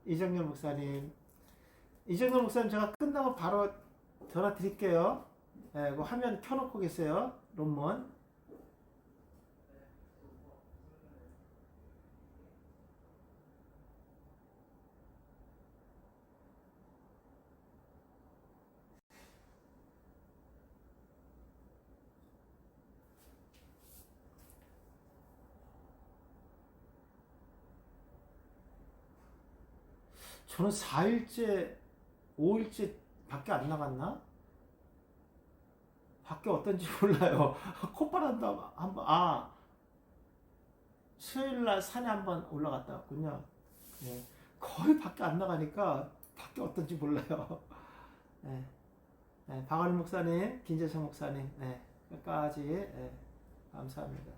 이정렬 목사님. 이정렬 목사님 제가 끝나고 바로 전화 드릴게요. 네, 그 화면 켜놓고 계세요. 논문. 저는 4일째, 5일째 밖에 안 나갔나? 밖에 어떤지 몰라요. 콧바람도 한번, 수요일날 산에 한번 올라갔다 왔군요. 네. 거의 밖에 안 나가니까 밖에 어떤지 몰라요. 네. 네. 박원희 목사님, 김재성 목사님, 네. 끝까지, 네. 감사합니다.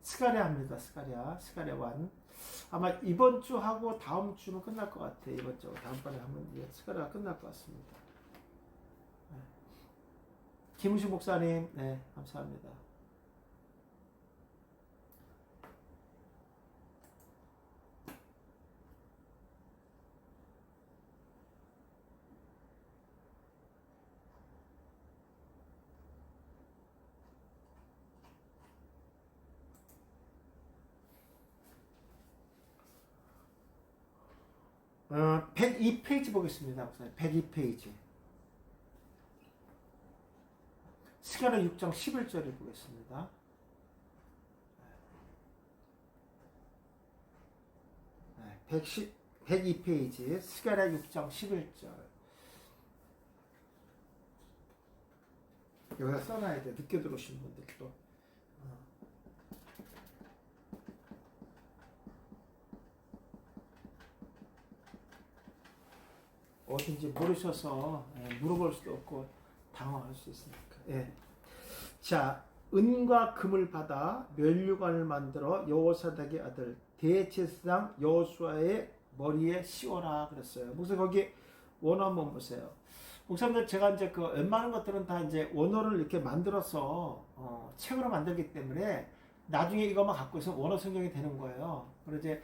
스가랴 합니다. 스가랴 1. 아마 이번 주 하고 다음 주는 끝날 것 같아요. 이번 주 다음번에 하면 스가랴가 끝날 것 같습니다. 네. 김우식 목사님, 네, 감사합니다. 어, 102페이지 보겠습니다. 목사님. 102페이지. 스가랴 6장 11절을 보겠습니다. 102페이지 스가랴 6장 11절. 여기다 써놔야 돼. 늦게 들어오신 분들도. 어딘지 모르셔서 물어볼 수도 없고 당황할 수 있으니까. 예. 자, 은과 금을 받아 면류관을 만들어 여호사닥의 아들 대제사장 여호수아의 머리에 씌워라 그랬어요. 목사 거기 원어 한번 보세요. 목사님들 제가 이제 그 웬만한 것들은 다 이제 원어를 이렇게 만들어서 책으로 만들기 때문에 나중에 이것만 갖고 있으면 원어 성경이 되는 거예요. 그리고 이제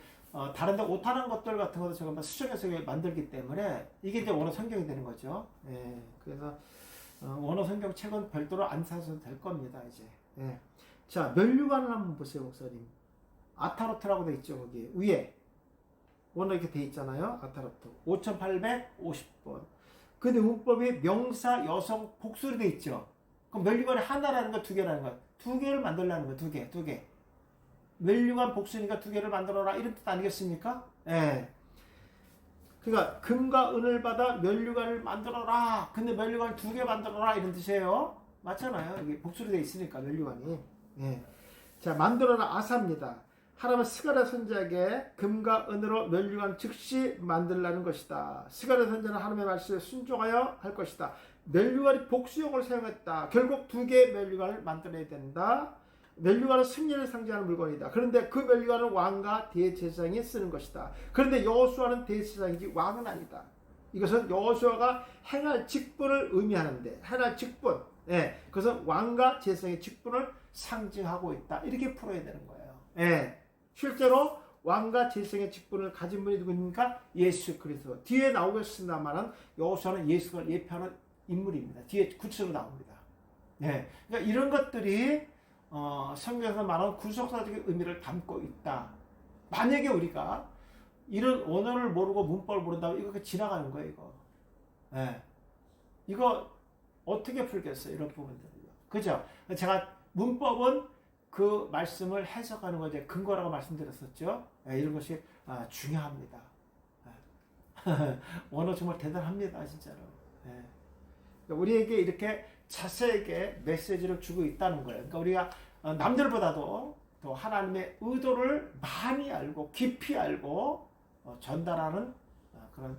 다른데 오타난 것들 같은 것도 제가 수정해서 만들기 때문에 이게 이제 원어 성경이 되는 거죠. 예, 그래서 원어 성경 책은 별도로 안 사셔도 될 겁니다. 이제. 예. 자, 면류관을 한번 보세요, 목사님. 아타로트라고 돼 있죠, 거기 위에 원어 이렇게 돼 있잖아요. 아타로트 5850번. 근데 문법이 명사, 여성, 복수로 돼 있죠. 그럼 면류관이 하나라는 거, 두 개라는 거. 두 개를 만들라는 거, 두 개. 면류관 복수니까 두 개를 만들어라 이런 뜻 아니겠습니까? 예. 그러니까 금과 은을 받아 면류관을 만들어라. 근데 면류관 두 개 만들어라 이런 뜻이에요. 맞잖아요. 이게 복수로 돼 있으니까 면류관이. 예. 자, 만들어라 아사입니다. 하나님은 스가랴 선지자에게 금과 은으로 면류관 즉시 만들라는 것이다. 스가랴 선지자는 하나님의 말씀에 순종하여 할 것이다. 면류관이 복수용을 사용했다. 결국 두 개의 면류관을 만들어야 된다. 면류관은 승리를 상징하는 물건이다. 그런데 그 면류관은 왕과 대제사장이 쓰는 것이다. 그런데 여호수아는 대제사장이지 왕은 아니다. 이것은 여호수아가 행할 직분을 의미하는데 행할 직분, 그것은 왕과 제사장의 직분을 상징하고 있다. 이렇게 풀어야 되는 거예요. 실제로 왕과 제사장의 직분을 가진 분이 누구입니까? 예수 그리스도. 뒤에 나오겠습니다만은 여호수아는 예수를 예표하는 인물입니다. 뒤에 구체로 나옵니다. 그러니까 이런 것들이 성경에서 말하는 구속사적인 의미를 담고 있다. 만약에 우리가 이런 언어를 모르고 문법을 모른다면 이거 지나가는 거예요, 이거. 이거 어떻게 풀겠어요, 이런 부분들을요. 그죠? 제가 문법은 그 말씀을 해석하는 것에 근거라고 말씀드렸었죠. 이런 것이 중요합니다. 언어 정말 대단합니다, 진짜로. 우리에게 이렇게 자세하게 메시지를 주고 있다는 거예요. 그러니까 우리가 남들보다도 더 하나님의 의도를 많이 알고 깊이 알고 전달하는 그런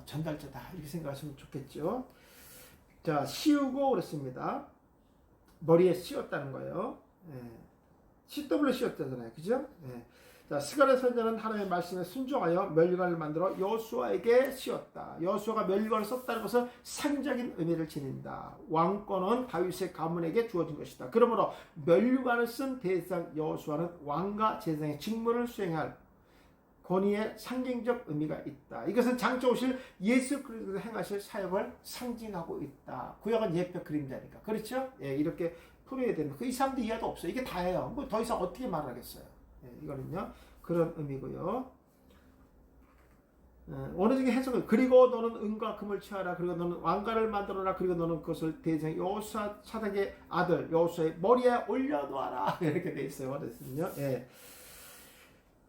전달자다 이렇게 생각하시면 좋겠죠. 자, 씌우고 그랬습니다. 머리에 씌웠다는 거예요. CW 씌웠다잖아요, 그죠? 자, 스가랴 선지자는 하나님의 말씀에 순종하여 멸류관을 만들어 여호수아에게 씌웠다. 여호수아가 멸류관을 썼다는 것은 상징적인 의미를 지닌다. 왕권은 다윗의 가문에게 주어진 것이다. 그러므로 멸류관을 쓴 대상 여호수아는 왕과 제사장의 직무를 수행할 권위의 상징적 의미가 있다. 이것은 장차 오실 예수 그리스도가 행하실 사역을 상징하고 있다. 구약은 예표 그림자니까. 그렇죠? 예, 이렇게 풀어야 됩니다. 그 이상도 이하도 없어요. 이게 다예요. 뭐 더 이상 어떻게 말하겠어요. 예, 이거는요. 그런 의미고요. 어느 중에 해석을 그리고 너는 은과 금을 취하라. 그리고 너는 왕관을 만들어라. 그리고 너는 그것을 대장 여호수아 차닥의 아들 여호수아의 머리에 올려놓아라. 이렇게 돼 있어요. 그랬거든요. 예.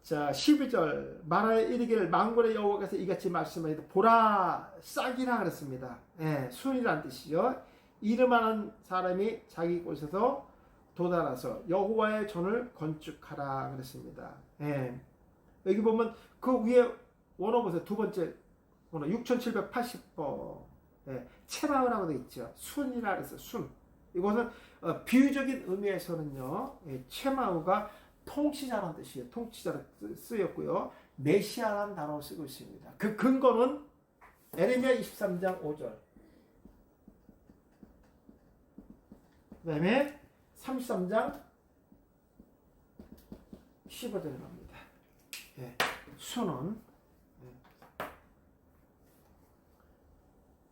자, 12절 만화에 이르기를 만군의 여호와께서 이같이 말씀하시되 보라 싹이라 그랬습니다. 예, 순이라는 뜻이죠. 이름하는 사람이 자기 곳에서 도달해서 여호와의 전을 건축하라 그랬습니다. 예. 여기 보면 그 위에 원어 보세요. 두 번째 원어 6780번 예, 체마우라고 되어 있죠. 순이라 그랬어요. 순. 이것은 비유적인 의미에서는요. 예, 체마우가 통치자라는 뜻이에요. 통치자로 쓰였고요. 메시아라는 단어를 쓰고 있습니다. 그 근거는 에레미야 23장 5절 그 다음에 33장 15절에 나옵니다. 예, 수는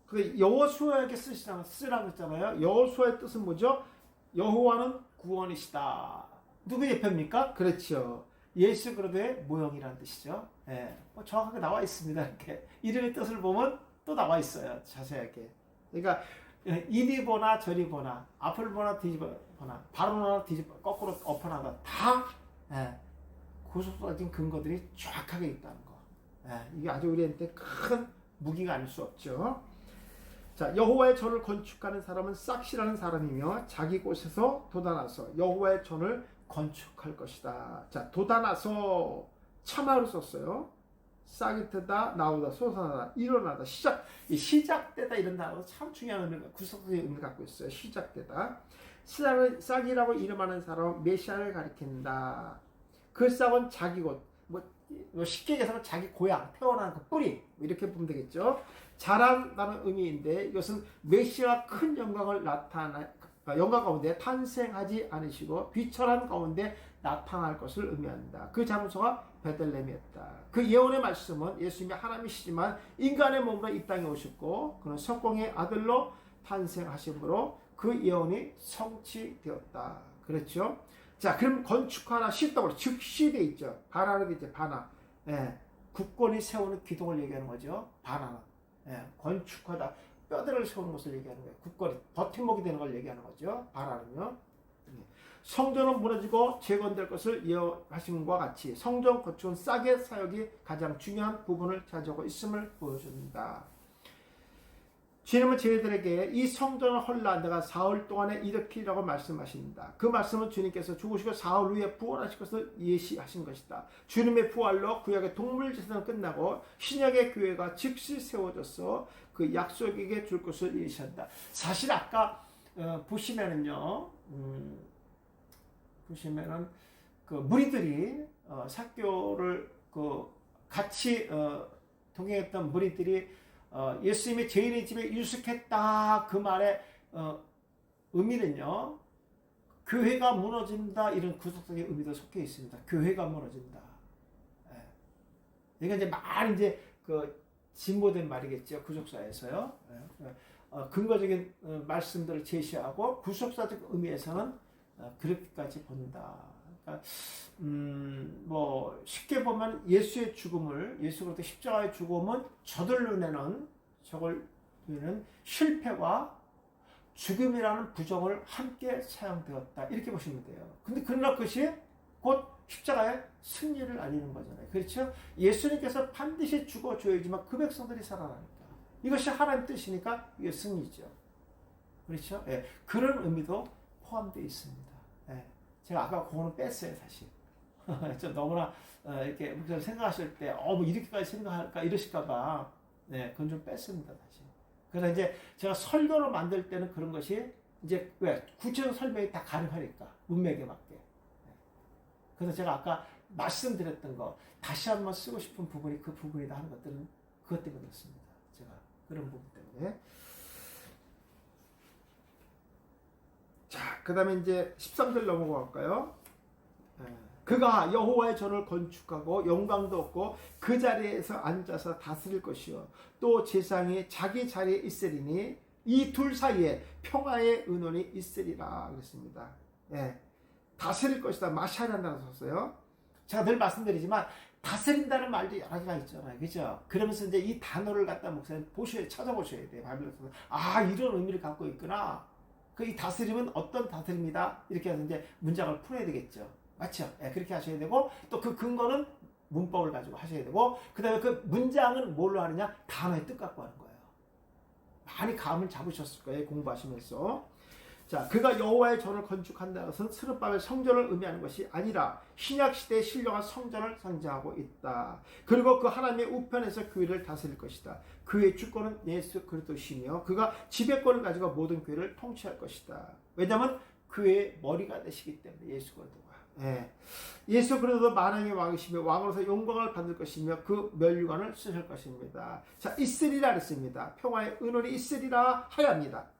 그 여호수아에게 쓰라고 했잖아요. 여호수아의 뜻은 뭐죠? 여호와는 구원이시다. 누구 예표입니까? 그렇죠. 예수 그리스도의 모형이라는 뜻이죠. 예, 뭐 정확하게 나와 있습니다. 이렇게 이름의 뜻을 보면 또 나와 있어요. 자세하게. 그러니까 이리 보나 저리 보나 앞을 보나 뒤집어 보나 바로나 뒤집어 거꾸로 엎어나다 다 예, 구속적인 근거들이 정확하게 있다는 거. 예, 이게 아주 우리한테 큰 무기가 아닐 수 없죠. 자, 여호와의 전을 건축하는 사람은 싹시라는 사람이며 자기 곳에서 돋아나서 여호와의 전을 건축할 것이다. 자, 돋아나서 참아로 썼어요. 싹이 트다, 나오다, 솟아나다, 일어나다, 시작되다 이런 단어가 참 중요한 의미가 구속적인 의미를 갖고 있어요. 시작되다. 싹이라고 이름하는 사람은 메시아를 가리킨다. 그 싹은 자기 곳, 뭐 쉽게 얘기해서 자기 고향, 태어난 그 뿌리 이렇게 보면 되겠죠. 자란다는 의미인데 이것은 메시아가 큰 영광을 영광 가운데 탄생하지 않으시고 비천한 가운데 나타날 것을 의미한다. 그 장소가 베들레헴이었다. 그 예언의 말씀은 예수님이 하나님이시지만 인간의 몸으로 이 땅에 오셨고 그는 성공의 아들로 탄생하심으로 그 예언이 성취되었다. 그렇죠? 자, 그럼 건축하나 쉽다고 즉시 돼 있죠. 바나로 돼 있죠. 바나. 예, 국권이 세우는 기둥을 얘기하는 거죠. 바나는. 예, 건축하다. 뼈대를 세우는 것을 얘기하는 거예요. 국권이 버팀목이 되는 걸 얘기하는 거죠. 바라는요. 성전은 무너지고 재건될 것을 예언하신 것과 같이 성전 건축은 싹의 사역이 가장 중요한 부분을 차지하고 있음을 보여줍니다. 주님은 저희들에게 이 성전을 헐라 내가 사흘 동안에 일으키라고 말씀하십니다. 그 말씀은 주님께서 죽으시고 사흘 후에 부활하실 것을 예시하신 것이다. 주님의 부활로 구약의 동물 제사는 끝나고 신약의 교회가 즉시 세워져서 그 약속에게 줄 것을 예시한다. 사실 아까 보시면은요, 보시면은 그 무리들이 사교를 같이 동행했던 무리들이 예수님이 죄인의 집에 유숙했다 그 말의 의미는요, 교회가 무너진다 이런 구속적인 의미도 속해 있습니다. 교회가 무너진다. 이게 이제 그 진보된 말이겠죠. 구속사에서요. 근거적인 말씀들을 제시하고 구속사적 의미에서는 그렇게까지 본다. 그러니까 뭐 쉽게 보면 예수의 죽음을 예수 그리스도 십자가의 죽음은 저들 눈에는 실패와 죽음이라는 부정을 함께 사용되었다 이렇게 보시면 돼요. 근데 그러나 그것이 곧 십자가의 승리를 알리는 거잖아요. 그렇죠? 예수님께서 반드시 죽어줘야지만 그 백성들이 살아나니까 이것이 하나님 뜻이니까 이게 승리죠. 그렇죠? 예, 그런 의미도 포함되어 있습니다. 예, 제가 아까 그거는 뺐어요, 사실. 좀 너무나 이렇게 생각하실 때, 뭐 이렇게까지 생각할까 이러실까봐, 네, 그건 좀 뺐습니다, 사실. 그래서 이제 제가 설교를 만들 때는 그런 것이 이제 왜 구체적 설명이 다 가능하니까 문맥에 맞게. 네. 그래서 제가 아까 말씀드렸던 거 다시 한번 쓰고 싶은 부분이 그 부분이다 하는 것들은 그것 때문에 그렇습니다. 제가 그런 부분 때문에. 자, 그 다음에 이제 13절 넘어갈까요? 그가 여호와의 전을 건축하고 영광도 없고 그 자리에서 앉아서 다스릴 것이요 또 제사장이 자기 자리에 있으리니 이 둘 사이에 평화의 은원이 있으리라 그랬습니다. 예, 다스릴 것이다. 마샬이라고 썼어요. 제가 늘 말씀드리지만 다스린다는 말도 여러 개가 있잖아요. 그죠? 그러면서 이제 이 단어를 갖다 목사님 찾아보셔야 돼요. 바이블에서. 아, 이런 의미를 갖고 있구나. 그 이 다스림은 어떤 다스림이다. 이렇게 해서 이제 문장을 풀어야 되겠죠. 맞죠? 예, 그렇게 하셔야 되고 또 그 근거는 문법을 가지고 하셔야 되고 그 다음에 그 문장은 뭘로 하느냐? 단어의 뜻 갖고 하는 거예요. 많이 감을 잡으셨을 거예요. 공부하시면서. 자, 그가 여호와의 전을 건축한다는 것은 스룹바벨 성전을 의미하는 것이 아니라 신약시대의 신령한 성전을 상징하고 있다. 그리고 그 하나님의 우편에서 교회를 다스릴 것이다. 그의 주권은 예수 그리스도시며 그가 지배권을 가지고 모든 교회를 통치할 것이다. 왜냐하면 그의 머리가 되시기 때문에 예수 그리스도가. 예. 예수 그리스도 만왕의 왕이시며 왕으로서 영광을 받을 것이며 그 멸류관을 쓰실 것입니다. 자, 있으리라 그랬습니다. 평화의 은원이 있으리라 하야합니다.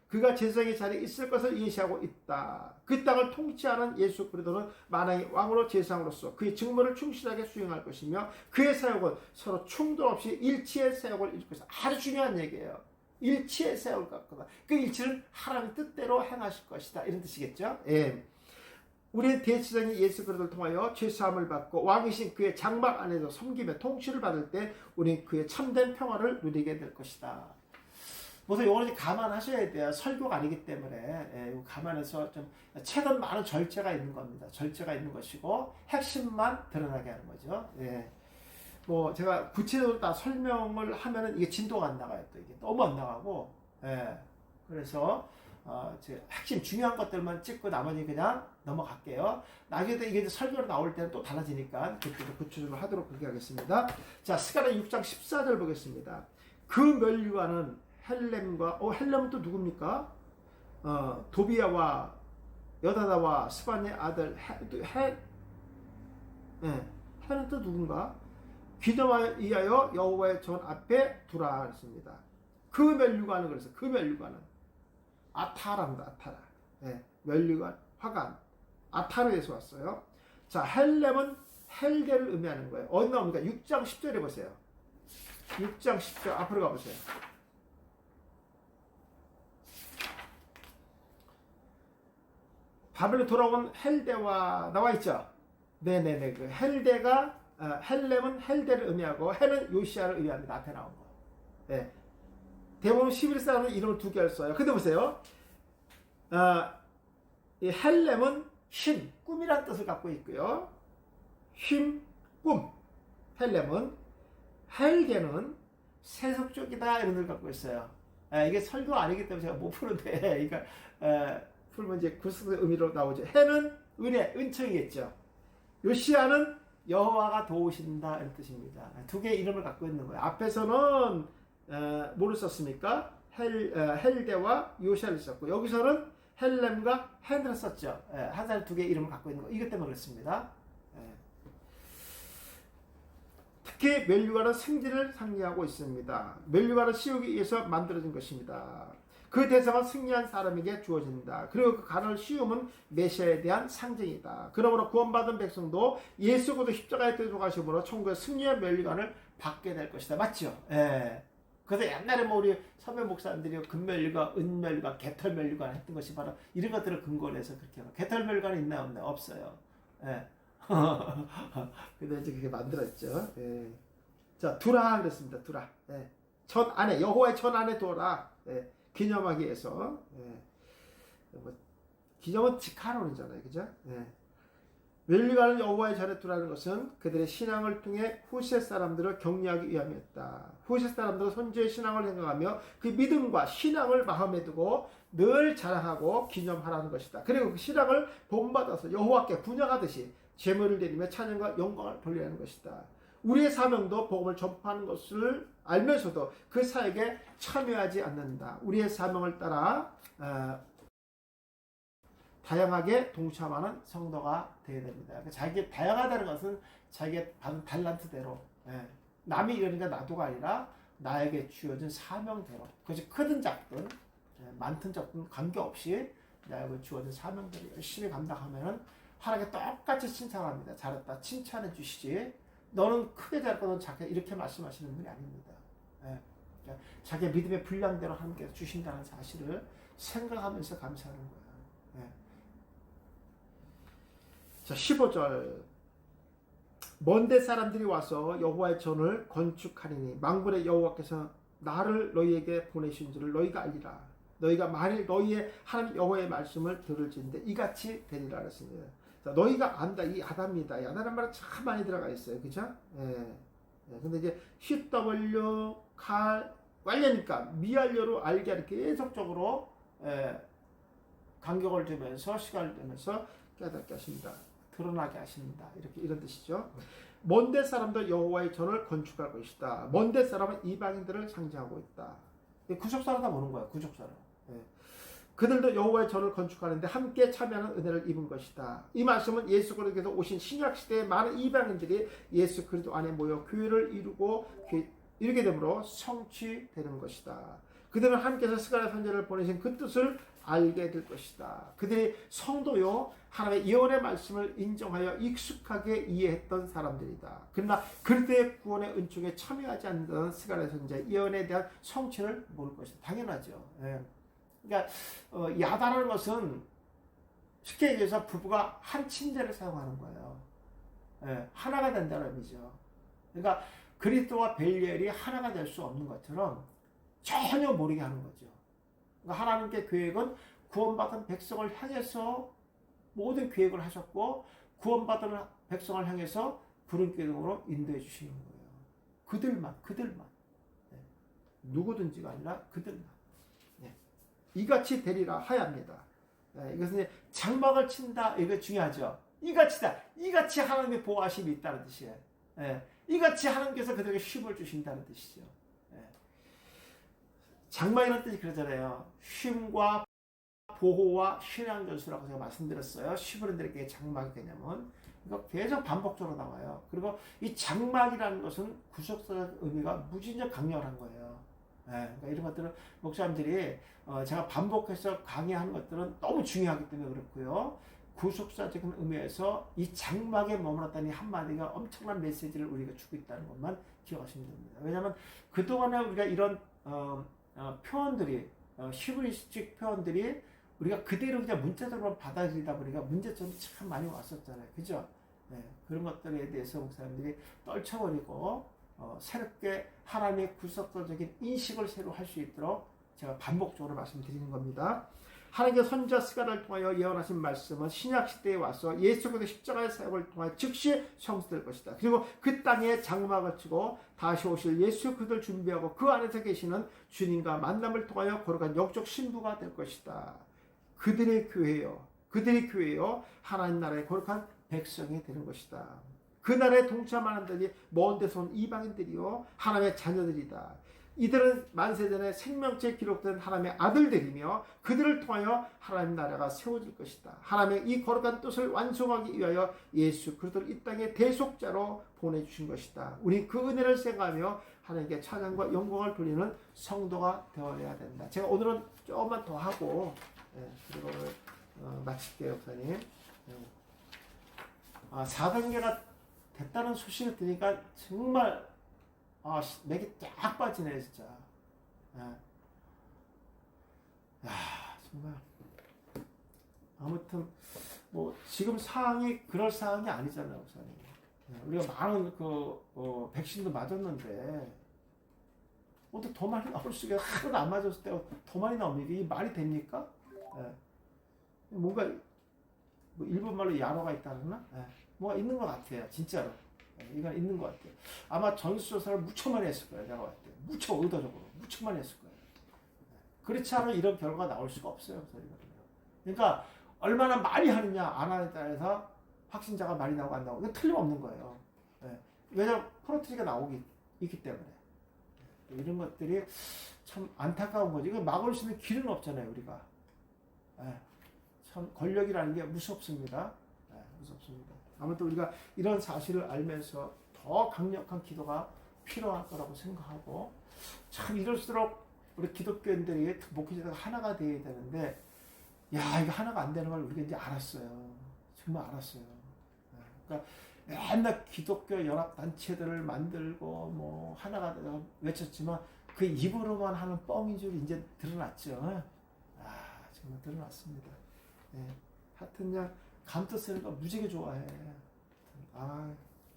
그가 제사장의 자리에 있을 것을 예시하고 있다. 그 땅을 통치하는 예수 그리스도는 만왕의 왕으로 제사장으로서 그의 직무를 충실하게 수행할 것이며 그의 사역은 서로 충돌 없이 일치의 사역을 이룰 것이다. 아주 중요한 얘기예요. 일치의 사역을 갖거나 그 일치는 하나님의 뜻대로 행하실 것이다. 이런 뜻이겠죠. 예. 우리의 대제사장이 예수 그리스도를 통하여 죄사함을 받고 왕이신 그의 장막 안에서 섬기며 통치를 받을 때 우리는 그의 참된 평화를 누리게 될 것이다. 모두 이거는 감안하셔야 돼요. 설교가 아니기 때문에 예, 감안해서 좀 최근 많은 절제가 있는 겁니다. 절제가 있는 것이고 핵심만 드러나게 하는 거죠. 예. 뭐 제가 구체적으로 다 설명을 하면은 이게 진도가 안 나가요. 또 이게 너무 안 나가고 예. 그래서 제 핵심 중요한 것들만 찍고 나머지 그냥 넘어갈게요. 나중에 이게 설교로 나올 때는 또 달라지니까 그때도 구체적으로 하도록 그렇게 하겠습니다. 자, 스가랴 6장 14절 보겠습니다. 그 멸류관은 헬렘과 헬렘은 또 누굽니까? 도비야와 여다다와 스반의 아들 헬은 또 누군가? 기념하여 여호와의 전 앞에 두라 그랬습니다. 그 멸류관은 그래서 그 멸류관은 아타랍니다. 아타라. 예, 멸류관, 화관. 아타르에서 왔어요. 자, 헬렘은 헬게를 의미하는 거예요. 어디 나옵니까? 6장 10절에 보세요. 6장 10절 앞으로 가보세요. 바벨로 돌아온 헬데와 나와 있죠. 네네네. 그 헬데가 헬렘은 헬데를 의미하고 헬은 요시아를 의미합니다. 앞에 나온 거. 네. 대부분 11사람은 이름을 두 개를 써요. 근데 보세요. 이 헬렘은 신, 꿈이란 뜻을 갖고 있고요. 쉼, 꿈. 헬렘은 헬게는 세속적이다 이런 뜻을 갖고 있어요. 이게 설교 아니기 때문에 제가 못 푸는데 그러니까 풀면 이제 그 의미로 나오죠. 해는 은혜, 은총이겠죠. 요시아는 여호와가 도우신다 이런 뜻입니다. 두 개의 이름을 갖고 있는 거예요. 앞에서는 뭐를 썼습니까? 헬데와 요시아를 썼고 여기서는 헬렘과 헨을 썼죠. 한 사람 두 개의 이름을 갖고 있는 거. 이것 때문에 그렇습니다. 특히 멸류관은 생지를 상징하고 있습니다. 멸류관은 씌우기 위해서 만들어진 것입니다. 그 대상은 승리한 사람에게 주어진다. 그리고 그 관을 씌움은 메시아에 대한 상징이다. 그러므로 구원받은 백성도 예수 그리스도 십자가에 들어가심으로 천국의 승리의 멸류관을 받게 될 것이다. 맞죠? 예. 그래서 옛날에 뭐 우리 선배 목사님들이 금멸류관, 은멸류관, 개털멸류관 했던 것이 바로 이런 것들을 근거로 해서 그렇게 하고 개털멸류관이 있나요? 없나요? 없어요. 예. 근데 이제 그게 만들었죠. 예. 자, 두라 그랬습니다. 두라. 예. 전 안에 여호와의 전 안에 두라. 예. 기념하기 위해서. 예. 뭐, 기념은 직하론이잖아요, 그죠? 예. 멸류관을 여호와의 전에 두라는 것은 그들의 신앙을 통해 후세 사람들을 격려하기 위함이었다. 후세 사람들은 선지의 신앙을 행하며 그 믿음과 신앙을 마음에 두고 늘 자랑하고 기념하라는 것이다. 그리고 그 신앙을 본받아서 여호와께 분양하듯이 제물을 드리며 찬양과 영광을 돌리라는 것이다. 우리의 사명도 복음을 전파하는 것을 알면서도 그 사역에 참여하지 않는다. 우리의 사명을 따라 다양하게 동참하는 성도가 되어야 됩니다. 그러니까 자기 다양하다는 것은 자기가 받은 달란트대로, 예. 남이 이러니까 나도가 아니라 나에게 주어진 사명대로, 그것이 크든 작든, 예, 많든 적든 관계없이 나에게 주어진 사명대로 열심히 감당하면은 하나님께 똑같이 칭찬합니다. 잘했다, 칭찬해 주시지. 너는 크게 잘했고 너는 작게, 이렇게 말씀하시는 분이 아닙니다. 예. 그러니까 자기 믿음의 분량대로 하나님께서 주신다는 사실을 생각하면서 감사하는 거예요. 예. 자, 15절. 먼데 사람들이 와서 여호와의 전을 건축하리니 망군의 여호와께서 나를 너희에게 보내신 줄을 너희가 알리라. 너희가 만일 너희의 하나님 여호와의 말씀을 들을진대 이같이 되리라 그랬습니다. 자, 너희가 안다, 이 아다입니다. 이 아다라는 말은 참 많이 들어가 있어요. 그죠? 예. 예. 근데 이제 CW 칼 완료니까 미완료로 알게 하는 계속적으로, 예, 간격을 두면서 시간을 두면서 깨닫게 하십니다. 드러나게 하십니다. 이렇게 이런 뜻이죠. 먼데 사람도 여호와의 전을 건축할 것이다. 먼데 사람은 이방인들을 상징하고 있다. 구속사로 다 보는 거예요. 구속사로. 예. 그들도 여호와의 전을 건축하는데 함께 참여하는 은혜를 입은 것이다. 이 말씀은 예수 그리스도께서 오신 신약 시대에 많은 이방인들이 예수 그리스도 안에 모여 교회를 이루게 되므로 성취되는 것이다. 그들은 하나님께서 스가랴 선지자를 보내신 그 뜻을 알게 될 것이다. 그들이 성도요 하나님의 예언의 말씀을 인정하여 익숙하게 이해했던 사람들이다. 그러나 그들의 구원의 은총에 참여하지 않는 스가랴 선지자의 예언에 대한 성취를 모를 것이다. 당연하죠. 예. 그러니까 야다라는 것은 쉽게 얘기해서 부부가 한 침대를 사용하는 거예요. 예. 하나가 된다는 의미죠. 그러니까 그리스도와 벨리엘이 하나가 될 수 없는 것처럼 전혀 모르게 하는 거죠. 그러니까 하나님께 계획은 구원받은 백성을 향해서 모든 계획을 하셨고 구원받은 백성을 향해서 구름기둥으로 인도해 주시는 거예요. 그들만. 네. 누구든지가 아니라 그들만. 네. 이같이 되리라 하야합니다. 네. 이것은 장막을 친다. 이거 중요하죠. 이같이 하나님의 보호하심이 있다는 뜻이에요. 네. 이같이 하나님께서 그들에게 쉼을 주신다는 뜻이죠. 네. 장막이라는 뜻이 그러잖아요. 쉼과 보호와 신앙전수라고 제가 말씀드렸어요. 히브리인들에게 장막의 개념은 이거 계속 반복적으로 나와요. 그리고 이 장막이라는 것은 구속사적 의미가 무진장 강렬한 거예요. 네, 그러니까 이런 것들은 목사님들이 제가 반복해서 강의하는 것들은 너무 중요하기 때문에 그렇고요. 구속사적인 의미에서 이 장막에 머물렀다는 한마디가 엄청난 메시지를 우리가 주고 있다는 것만 기억하시면 됩니다. 왜냐하면 그동안에 우리가 이런 표현들이 히브리식 표현들이 우리가 그대로 그냥 문자적으로 받아들이다 보니까 문제점이 참 많이 왔었잖아요. 그죠? 네, 그런 것들에 대해서 목사님들이 떨쳐버리고 새롭게 하나님의 구속적인 인식을 새로 할 수 있도록 제가 반복적으로 말씀드리는 겁니다. 하나님의 선지자 스가랴를 통하여 예언하신 말씀은 신약 시대에 와서 예수 그리스도의 십자가의 사역을 통하여 즉시 성취될 것이다. 그리고 그 땅에 장막을 치고 다시 오실 예수 그리스도를 준비하고 그 안에서 계시는 주님과 만남을 통하여 거룩한 영적 신부가 될 것이다. 그들이 교회요 하나님 나라의 거룩한 백성이 되는 것이다. 그 나라에 동참하는 자들이 먼 데서 온 이방인들이요 하나님의 자녀들이다. 이들은 만세전에 생명체에 기록된 하나님의 아들들이며 그들을 통하여 하나님 나라가 세워질 것이다. 하나님의 이 거룩한 뜻을 완성하기 위하여 예수 그리스도를 이 땅의 대속자로 보내주신 것이다. 우리 그 은혜를 생각하며 하나님께 찬양과 영광을 돌리는 성도가 되어야 된다. 제가 오늘은 조금만 더 하고 그리고 마칠게요, 목사님. 4단계가 됐다는 소식을 들으니까 정말 맥이 쫙 빠지네, 진짜. 정말. 아무튼, 지금 상황이 그럴 상황이 아니잖아요, 목사님. 우리가 많은 백신도 맞았는데, 어떻게 더 많이 나올 수가, 하나도 안 맞았을 때 더 많이 나옵니까? 이게 말이 됩니까? 뭔가, 일본 말로 야로가 있다 그러나? 뭐가 있는 것 같아요, 진짜로. 이건 있는 것 같아요. 아마 전수조사를 무척 많이 했을 거예요. 내가 봤을 때. 무척 의도적으로. 무척 많이 했을 거예요. 그렇지 않으면 이런 결과가 나올 수가 없어요. 그러니까 얼마나 많이 하느냐 안 하느냐에 따라서 확진자가 많이 나오고 안 나오고 이건 틀림없는 거예요. 왜냐하면 프로틴이 있기 때문에. 이런 것들이 참 안타까운 거죠. 이거 막을 수 있는 길은 없잖아요. 우리가. 참 권력이라는 게 무섭습니다. 무섭습니다. 아무튼 우리가 이런 사실을 알면서 더 강력한 기도가 필요할 거라고 생각하고, 참 이럴수록 우리 기독교인들이 목회자가 하나가 되어야 되는데, 야, 이거 하나가 안 되는 걸 우리가 이제 알았어요. 정말 알았어요. 그러니까 맨날 기독교 연합단체들을 만들고 뭐 하나가 되고 외쳤지만 그 입으로만 하는 뻥인 줄 이제 드러났죠. 정말 드러났습니다. 하여튼 그냥 감투 쓰는 거 무지개 좋아해.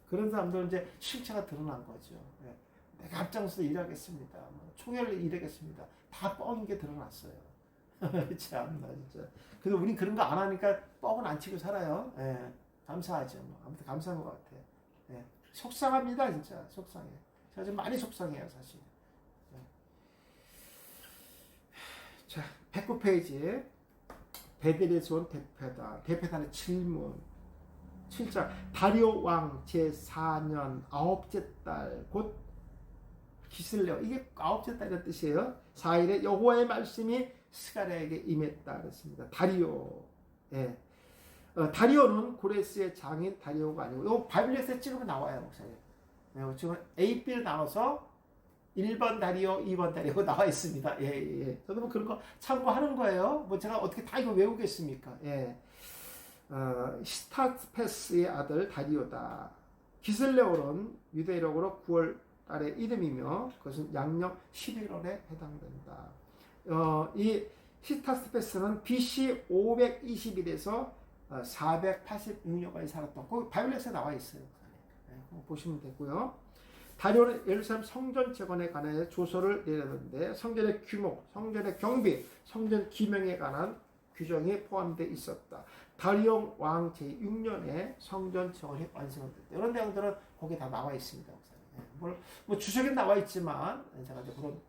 그런 사람들은 이제 실체가 드러난 거죠. 내가 앞장서서 일하겠습니다. 총회를 일하겠습니다. 다 뻥인 게 드러났어요. 참나 진짜. 그래도 우린 그런 거 안 하니까 뻥은 안 치고 살아요. 감사하죠. 아무튼 감사한 것 같아요. 속상합니다, 진짜. 속상해. 제가 좀 많이 속상해요, 사실. 자, 109페이지. 베델에서 온 대패단. 대패단의 질문. 7장. 다리오 왕 제4년 9째 달, 곧 기슬레오. 이게 9째 달이라는 뜻이에요. 4일에 여호와의 말씀이 스가랴에게 임했다 그랬습니다. 다리오. 다리오는 고레스의 장인 다리오가 아니고, 요 바빌레스에 찍으면 나와요, 목사님. 지금 AB를 나눠서 1번 다리오, 2번 다리오 나와 있습니다. 저도 뭐 그런 거 참고하는 거예요. 뭐 제가 어떻게 다 이거 외우겠습니까? 시타스페스의 아들 다리오다. 기슬레오는 유대력으로 9월 달의 이름이며, 그것은 양력 11월에 해당된다. 이 시타스페스는 BC 521에서 486년까지 살았던, 그 바빌레스에 나와 있어요. 보시면 되고요. 다리오는 예루살렘 성전 재건에 관해 조서를 내렸는데, 성전의 규모, 성전의 경비, 성전 기명에 관한 규정이 포함되어 있었다. 다리오 왕 제6년에 성전 재건이 완성됐다. 이런 내용들은 거기에 다 나와 있습니다. 뭐 주석에 나와 있지만, 제가 이제 그런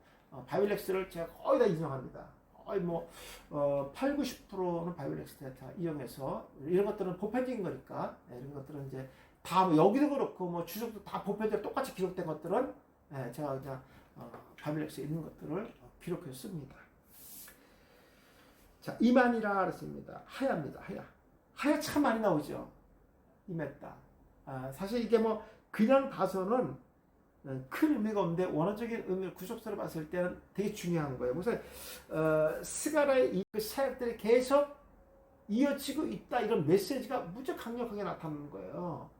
바빌렉스를 제가 거의 다 인용합니다. 거의 8, 90%는 바빌렉스를 다 이용해서, 이런 것들은 보편적인 거니까, 이런 것들은 이제 다 여기도 그렇고 주석도 다 보편적으로 똑같이 기록된 것들은 제가 그냥 바빌렉스에 있는 것들을 기록해서 씁니다. 자, 이만이라 그랬습니다. 하야입니다. 하야 참 많이 나오죠. 임했다. 사실 이게 그냥 가서는 큰 의미가 없는데, 원어적인 의미를 구속사를 봤을 때는 되게 중요한 거예요. 그래서 스가랴의 이 사역들이 계속 이어지고 있다, 이런 메시지가 무척 강력하게 나타나는 거예요.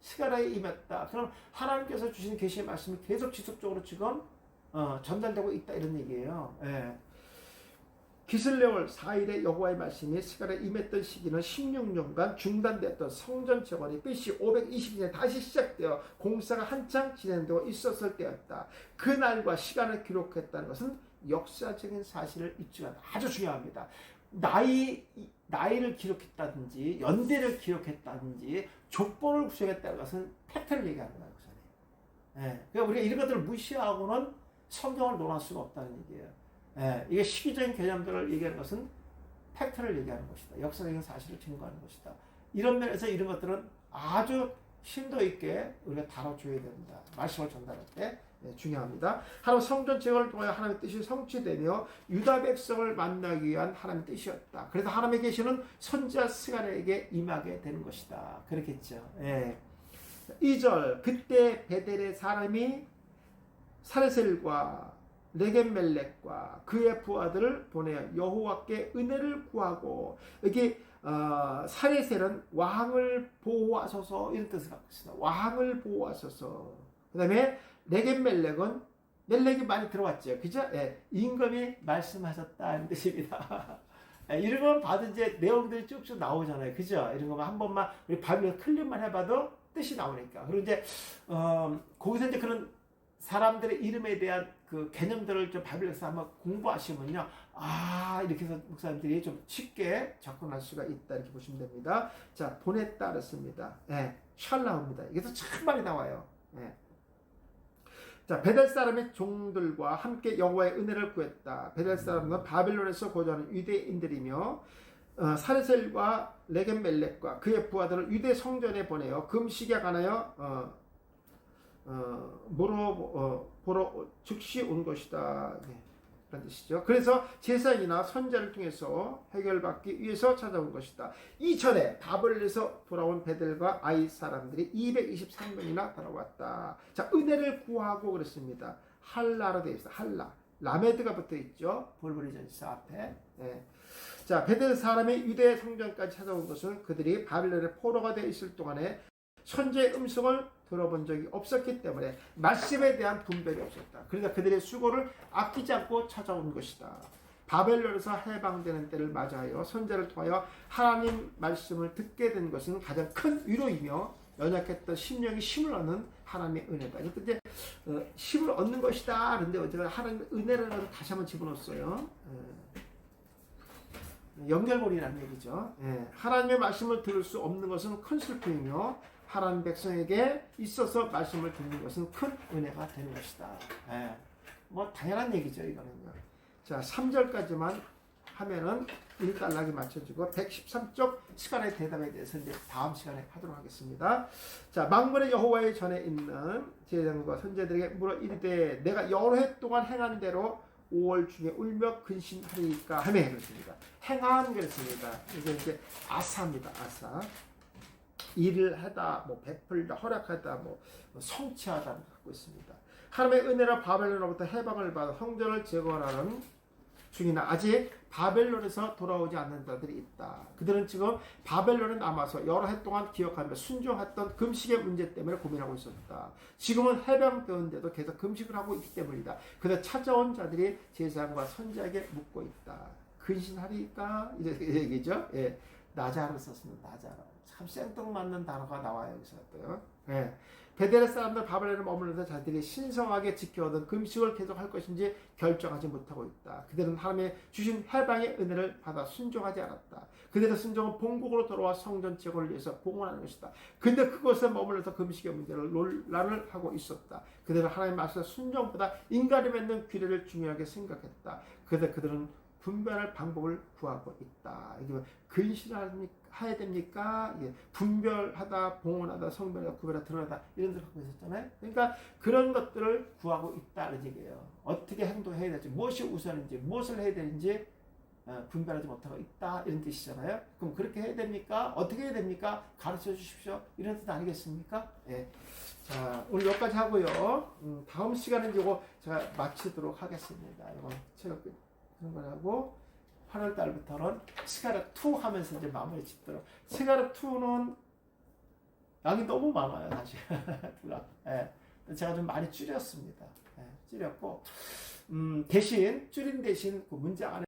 스가랴에 임했다. 그럼 하나님께서 주시는 계시의 말씀이 계속 지속적으로 지금 전달되고 있다, 이런 얘기예요. 기슬레월 4일에 여호와의 말씀이 스가랴에 임했던 시기는 16년간 중단됐던 성전 재건이 BC 520년에 다시 시작되어 공사가 한창 진행되고 있었을 때였다. 그날과 시간을 기록했다는 것은 역사적인 사실을 입증한다. 아주 중요합니다. 나이를 기록했다든지 연대를 기록했다든지 족보를 구성했다는 것은 팩트를 얘기하는 거예요. 그러니까 우리가 이런 것들을 무시하고는 성경을 논할 수가 없다는 얘기예요. 이게 시기적인 개념들을 얘기하는 것은 팩트를 얘기하는 것이다. 역사적인 사실을 증거하는 것이다. 이런 면에서 이런 것들은 아주 심도 있게 우리가 다뤄줘야 된다. 말씀을 전달할 때 중요합니다. 하나님 성전 재건을 통하여 하나님의 뜻이 성취되며 유다 백성을 만나기 위한 하나님의 뜻이었다. 그래서 하나님의 계시는 선지자 스가랴에게 임하게 되는 것이다. 그렇겠죠. 2절. 그때 베델의 사람이 사레셀과 레겜멜렉과 그의 부하들을 보내어 여호와께 은혜를 구하고, 여기 사레셀은 왕을 보호하소서 이런 뜻을 갖고 있습니다. 왕을 보호하소서. 그 다음에 레겜멜렉은 멜렉이 많이 들어왔죠. 그죠? 임금이 말씀하셨다는 뜻입니다. 이런 건 봐도 이제 내용들이 쭉쭉 나오잖아요. 그죠? 이런 거만 한 번만 우리 바빌 클릭만 해봐도 뜻이 나오니까. 그리고 이제 거기서 이제 그런 사람들의 이름에 대한 그 개념들을 좀 바빌렉스 한번 공부하시면요, 이렇게 해서 목사님들이 좀 쉽게 접근할 수가 있다, 이렇게 보시면 됩니다. 자, 보냈다 그랬습니다. 샬라우입니다. 이게서 참 많이 나와요. 자, 베델 사람의 종들과 함께 여호와의 은혜를 구했다. 베델 사람은 바빌론에서 거주하는 유대인들이며, 사레셀과 레겜멜렉과 그의 부하들을 유대 성전에 보내어 금식에 관하여 보러 즉시 온 것이다. 그런 뜻이죠. 그래서 제사장이나 선자를 통해서 해결받기 위해서 찾아온 것이다. 이전에 바벨에서 돌아온 베델과 아이 사람들이 223명이나 돌아왔다. 자, 은혜를 구하고 그랬습니다. 할라로 되어 있어. 할라. 라메드가 붙어 있죠. 볼브리전스 앞에. 예. 자, 베델 사람의 유대 성전까지 찾아온 것은 그들이 바벨론의 포로가 되어 있을 동안에 선지의 음성을 들어본 적이 없었기 때문에 말씀에 대한 분별이 없었다. 그러니까 그들의 수고를 아끼지 않고 찾아온 것이다. 바벨론에서 해방되는 때를 맞이하여 선지자를 통하여 하나님 말씀을 듣게 된 것은 가장 큰 위로이며 연약했던 심령이 힘을 얻는 하나님의 은혜다. 그래서 이제 힘을 얻는 것이다. 그런데 어제가 하나님의 은혜라는 다시 한번 집어넣었어요. 연결고리라는 얘기죠. 하나님의 말씀을 들을 수 없는 것은 큰 슬픔이며 하나님 백성에게 있어서 말씀을 듣는 것은 큰 은혜가 되는 것이다. 뭐 당연한 얘기죠, 이거는. 자, 3절까지만 하면은 일단락이 맞춰지고 113쪽 시간의 대답에 대해서 이제 다음 시간에 하도록 하겠습니다. 자, 만군의 여호와의 전에 있는 제사장과 선지자들에게 물어 이르되 내가 여러 해 동안 행한 대로 5월 중에 울며 근신하리까 하며 그렇습니다. 행한 그랬습니다. 이게 이제 아사입니다. 아사. 일을 하다, 뭐 베풀다, 허락하다, 뭐 성취하다를 갖고 있습니다. 하나님의 은혜로 바벨론으로부터 해방을 받아 성전을 재건하는 중이나 아직 바벨론에서 돌아오지 않는 자들이 있다. 그들은 지금 바벨론에 남아서 여러 해 동안 기억하며 순종했던 금식의 문제 때문에 고민하고 있었다. 지금은 해방되었는데도 계속 금식을 하고 있기 때문이다. 그래서 찾아온 자들이 제사장과 선지자에게 묻고 있다. 근신하리까? 이렇게 얘기죠. 예, 나자를 썼습니다. 나자로. 참 생뚱맞는 단어가 나와요. 여기서 또요. 예. 베델의 사람들 바벨론에 머무르면서 자들이 신성하게 지켜오던 금식을 계속할 것인지 결정하지 못하고 있다. 그들은 하나님의 주신 해방의 은혜를 받아 순종하지 않았다. 그들의 순종은 본국으로 돌아와 성전 재건을 위해서 봉헌하는 것이다. 근데 그곳에 머물러서 금식의 문제를 논란을 하고 있었다. 그들은 하나님 말씀 순종보다 인간이 맺는 규례를 중요하게 생각했다. 그들은 분별할 방법을 구하고 있다. 이게 근신해야 됩니까? 예. 분별하다, 봉헌하다, 성별하다, 구별하다, 드러나다 이런 걸 갖고 있었잖아요. 그러니까 그런 것들을 구하고 있다는 얘기예요. 어떻게 행동해야 될지, 무엇이 우선인지, 무엇을 해야 되는지 분별하지 못하고 있다 이런 뜻이잖아요. 그럼 그렇게 해야 됩니까? 어떻게 해야 됩니까? 가르쳐 주십시오. 이런 뜻 아니겠습니까? 예. 자, 오늘 여기까지 하고요. 다음 시간은 이거 제가 마치도록 하겠습니다. 이거 제가 그런 거라고 8월 달부터는 스카르2 하면서 이제 마무리 짓도록. 스카르2는 양이 너무 많아요, 사실. 예. 제가 좀 많이 줄였습니다. 예, 줄였고, 대신, 줄인 대신 그 문장 안에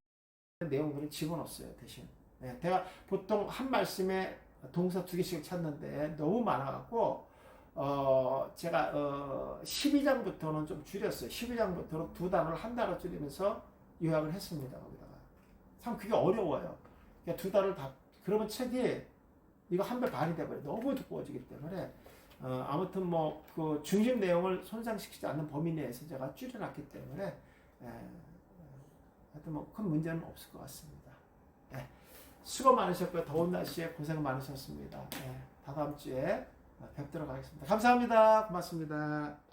내용들을 집어넣었어요, 대신. 예, 제가 보통 한 말씀에 동사 2개씩 찾는데 너무 많아갖고, 제가 12장부터는 좀 줄였어요. 12장부터는 2단어를 한 단어 줄이면서 요약을 했습니다. 거기다가. 참 그게 어려워요. 그러니까 2단어를 다, 그러면 책이 이거 한 배 반이 돼버려요. 너무 두꺼워지기 때문에. 아무튼 뭐, 그 중심 내용을 손상시키지 않는 범위 내에서 제가 줄여놨기 때문에, 하여튼 뭐 큰 문제는 없을 것 같습니다. 예. 수고 많으셨고요. 더운 날씨에 고생 많으셨습니다. 예. 다음 주에 뵙도록 하겠습니다. 감사합니다. 고맙습니다.